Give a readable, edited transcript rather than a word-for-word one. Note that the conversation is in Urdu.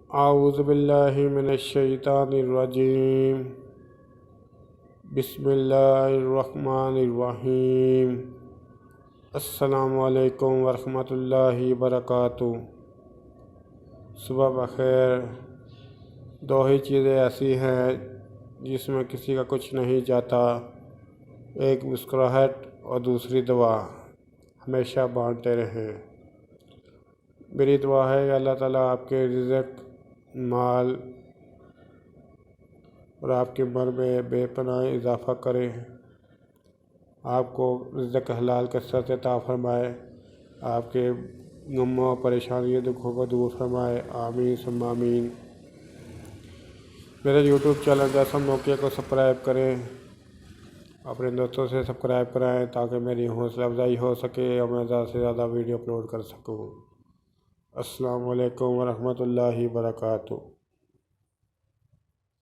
اعوذ باللہ من الشیطان الرجیم بسم اللہ الرحمن الرحیم السلام علیکم ورحمۃ اللہ وبرکاتہ۔ صبح بخیر۔ دو ہی چیزیں ایسی ہیں جس میں کسی کا کچھ نہیں جاتا، ایک مسکراہٹ اور دوسری دعا۔ ہمیشہ بانٹتے رہیں۔ میری دعا ہے کہ اللہ تعالیٰ آپ کے رزق، مال اور آپ کے عمر میں بے پناہ اضافہ کرے، آپ کو رزق حلال کثرت عطا فرمائے، آپ کے غموں اور پریشانیوں دکھوں کو دور فرمائے، آمین ثم آمین۔ میرے یوٹیوب چینل جیسا موقع کو سبسکرائب کریں، اپنے دوستوں سے سبسکرائب کرائیں تاکہ میری حوصلہ افزائی ہو سکے اور میں زیادہ سے زیادہ ویڈیو اپلوڈ کر سکوں۔ السلام علیکم ورحمۃ اللہ وبرکاتہ۔